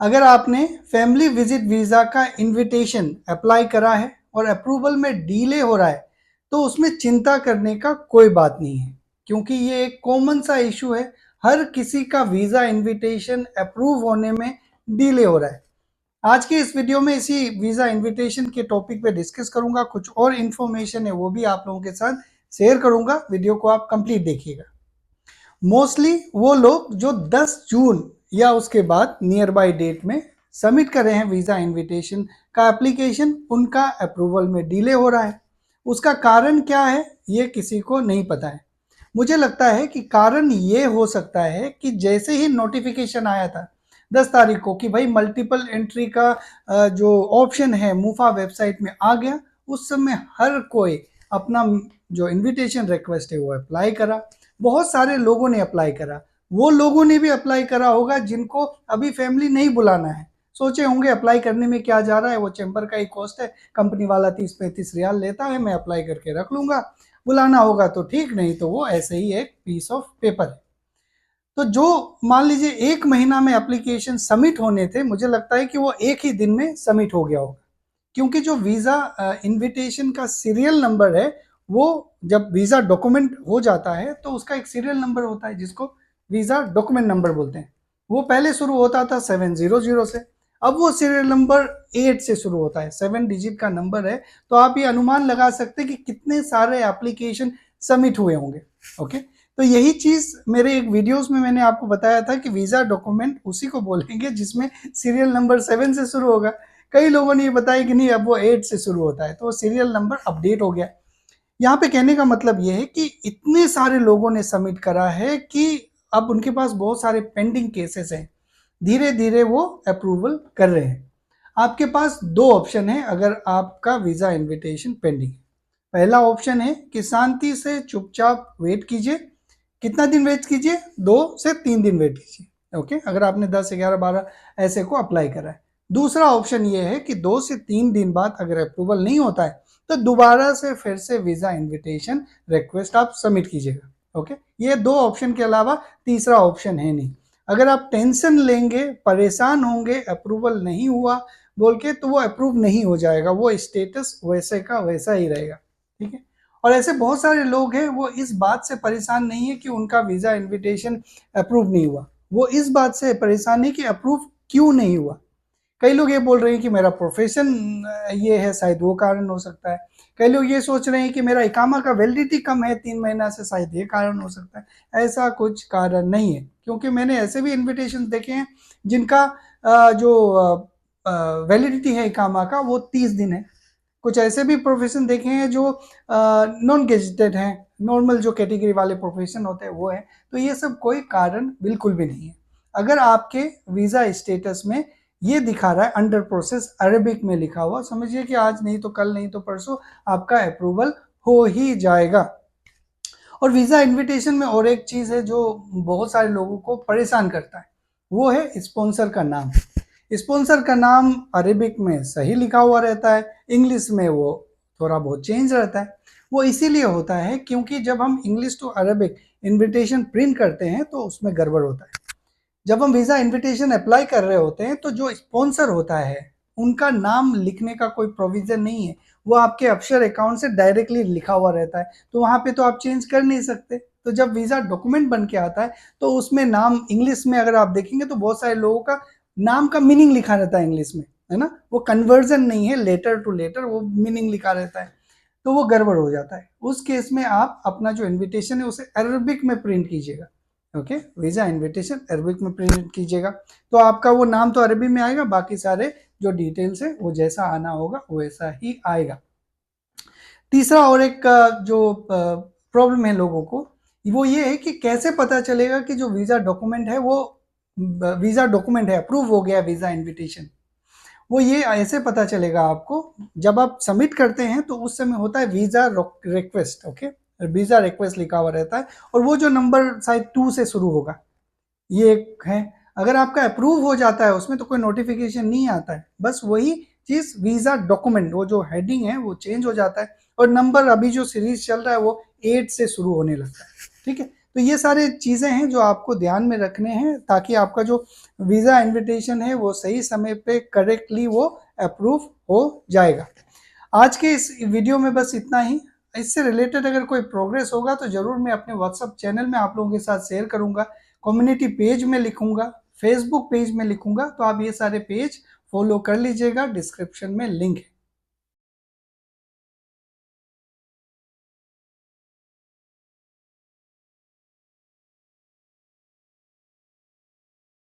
अगर आपने family visit visa का इनविटेशन अप्लाई करा है और अप्रूवल में डिले हो रहा है, तो उसमें चिंता करने का कोई बात नहीं है, क्योंकि ये एक कॉमन सा इशू है। हर किसी का वीज़ा इनविटेशन अप्रूव होने में डिले हो रहा है। आज के इस वीडियो में इसी वीज़ा इनविटेशन के टॉपिक पे डिस्कस करूंगा। कुछ और इन्फॉर्मेशन है वो भी आप लोगों के साथ शेयर करूंगा। वीडियो को आप कंप्लीट देखिएगा। मोस्टली वो लोग जो 10 जून या उसके बाद नियर बाय डेट में सबमिट कर रहे हैं वीज़ा इनविटेशन का एप्लीकेशन, उनका अप्रूवल में डिले हो रहा है। उसका कारण क्या है ये किसी को नहीं पता है। मुझे लगता है कि कारण ये हो सकता है कि जैसे ही नोटिफिकेशन आया था 10 तारीख को कि भाई मल्टीपल एंट्री का जो ऑप्शन है मूफा वेबसाइट में आ गया, उस समय हर कोई अपना जो इनविटेशन रिक्वेस्ट है वो अप्लाई करा। बहुत सारे लोगों ने अप्लाई करा। वो लोगों ने भी अप्लाई करा होगा जिनको अभी फैमिली नहीं बुलाना है। सोचे होंगे अप्लाई करने में क्या जा रहा है, वो चैम्बर का ही कॉस्ट है, कंपनी वाला 30-35 रियाल लेता है, मैं अप्लाई करके रख लूंगा, बुलाना होगा तो ठीक, नहीं तो वो ऐसे ही एक पीस ऑफ पेपर है। तो जो मान लीजिए 1 महीना में एप्लीकेशन सबमिट होने थे, मुझे लगता है कि वो एक ही दिन में सबमिट हो गया होगा, क्योंकि जो वीज़ा इनविटेशन का सीरियल नंबर है, वो जब वीज़ा डॉक्यूमेंट हो जाता है तो उसका एक सीरियल नंबर होता है जिसको वीज़ा डॉक्यूमेंट नंबर बोलते हैं। वो पहले शुरू होता था 700 से, अब वो सीरियल नंबर 8 से शुरू होता है। 7 डिजिट का नंबर है। तो आप ये अनुमान लगा सकते हैं कि कितने सारे एप्लीकेशन सबमिट हुए होंगे। ओके, तो यही चीज़ मेरे एक वीडियोस में मैंने आपको बताया था कि वीज़ा डॉक्यूमेंट उसी को बोलेंगे जिसमें सीरियल नंबर 7 से शुरू होगा। कई लोगों ने ये बताया कि नहीं, अब वो 8 से शुरू होता है, तो वो सीरियल नंबर अपडेट हो गया। यहाँ पे कहने का मतलब ये है कि इतने सारे लोगों ने सबमिट करा है कि अब उनके पास बहुत सारे पेंडिंग केसेस हैं। धीरे धीरे वो अप्रूवल कर रहे हैं। आपके पास दो ऑप्शन है अगर आपका वीज़ा इनविटेशन पेंडिंग है। पहला ऑप्शन है कि शांति से चुपचाप वेट कीजिए। कितना दिन वेट कीजिए? 2 से 3 दिन वेट कीजिए। ओके, अगर आपने 10, 11, 12 ऐसे को अप्लाई करा है। दूसरा ऑप्शन ये है कि 2 से 3 दिन बाद अगर अप्रूवल नहीं होता है तो दोबारा से फिर से वीज़ा इनविटेशन रिक्वेस्ट आप सबमिट कीजिएगा। ओके, ये दो ऑप्शन के अलावा तीसरा ऑप्शन है नहीं। अगर आप टेंशन लेंगे, परेशान होंगे, अप्रूवल नहीं हुआ बोल के, तो वो अप्रूव नहीं हो जाएगा, वो स्टेटस वैसे का वैसा ही रहेगा। ठीक है, और ऐसे बहुत सारे लोग हैं वो इस बात से परेशान नहीं है कि उनका वीज़ा इनविटेशन अप्रूव नहीं हुआ, वो इस बात से परेशान है कि अप्रूव क्यों नहीं हुआ। कई लोग ये बोल रहे हैं कि मेरा प्रोफेशन ये है, शायद वो कारण हो सकता है। कई लोग ये सोच रहे हैं कि मेरा इकामा का वैलिडिटी कम है 3 महीना से, शायद ये कारण हो सकता है। ऐसा कुछ कारण नहीं है, क्योंकि मैंने ऐसे भी इनविटेशन देखे हैं जिनका जो वैलिडिटी है इकामा का वो 30 दिन है। कुछ ऐसे भी प्रोफेशन देखे हैं जो नॉन गेजेटेड हैं, नॉर्मल जो कैटेगरी वाले प्रोफेशन होते हैं वो है। तो ये सब कोई कारण बिल्कुल भी नहीं है। अगर आपके वीज़ा स्टेटस में ये दिखा रहा है अंडर प्रोसेस अरेबिक में लिखा हुआ, समझिए कि आज नहीं तो कल नहीं तो परसों आपका अप्रूवल हो ही जाएगा। और वीज़ा इनविटेशन में और एक चीज़ है जो बहुत सारे लोगों को परेशान करता है, वो है स्पॉन्सर का नाम। स्पॉन्सर का नाम अरेबिक में सही लिखा हुआ रहता है, इंग्लिश में वो थोड़ा बहुत चेंज रहता है। वो इसीलिए होता है क्योंकि जब हम English to Arabic invitation print करते हैं तो उसमें गड़बड़ होता है। जब हम वीज़ा इनविटेशन अप्लाई कर रहे होते हैं तो जो स्पॉन्सर होता है उनका नाम लिखने का कोई प्रोविज़न नहीं है, वो आपके अफसर अकाउंट से डायरेक्टली लिखा हुआ रहता है, तो वहाँ पे तो आप चेंज कर नहीं सकते। तो जब वीज़ा डॉक्यूमेंट बन के आता है तो उसमें नाम इंग्लिश में अगर आप देखेंगे तो बहुत सारे लोगों का नाम का मीनिंग लिखा रहता है इंग्लिश में, है ना, वो कन्वर्जन नहीं है, लेटर टू लेटर वो मीनिंग लिखा रहता है, तो वो गड़बड़ हो जाता है। उस केस में आप अपना जो इन्विटेशन है उसे अरबिक में प्रिंट कीजिएगा। ओके, वीज़ा इन्विटेशन अरबिक में प्रिंट कीजिएगा, तो आपका वो नाम तो अरबी में आएगा, बाकी सारे जो डिटेल्स है वो जैसा आना होगा वैसा ही आएगा। तीसरा और एक जो प्रॉब्लम है लोगों को, वो ये है कि कैसे पता चलेगा कि जो वीज़ा डॉक्यूमेंट है वो वीज़ा डॉक्यूमेंट है, अप्रूव हो गया वीज़ा इन्विटेशन। वो ये ऐसे पता चलेगा आपको जब आप सबमिट करते हैं तो उस समय होता है visa request. Okay, visa request लिखा हुआ रहता है और वो जो नंबर शायद 2 से शुरू होगा, ये एक है। अगर आपका अप्रूव हो जाता है उसमें तो कोई नोटिफिकेशन नहीं आता है, बस वही चीज़ वीज़ा डॉक्यूमेंट, वो जो हेडिंग है वो चेंज हो जाता है और नंबर अभी जो सीरीज चल रहा है वो 8 से शुरू होने लगता है। ठीक है, तो ये सारे चीज़ें हैं जो आपको ध्यान में रखने हैं ताकि आपका जो वीज़ा इन्विटेशन है वो सही समय पे करेक्टली वो अप्रूव हो जाएगा। आज के इस वीडियो में बस इतना ही। इससे रिलेटेड अगर कोई प्रोग्रेस होगा तो ज़रूर मैं अपने व्हाट्सएप चैनल में आप लोगों के साथ शेयर करूँगा, कम्युनिटी पेज में लिखूँगा, फेसबुक पेज में लिखूँगा, तो आप ये सारे पेज फॉलो कर लीजिएगा, डिस्क्रिप्शन में लिंक है।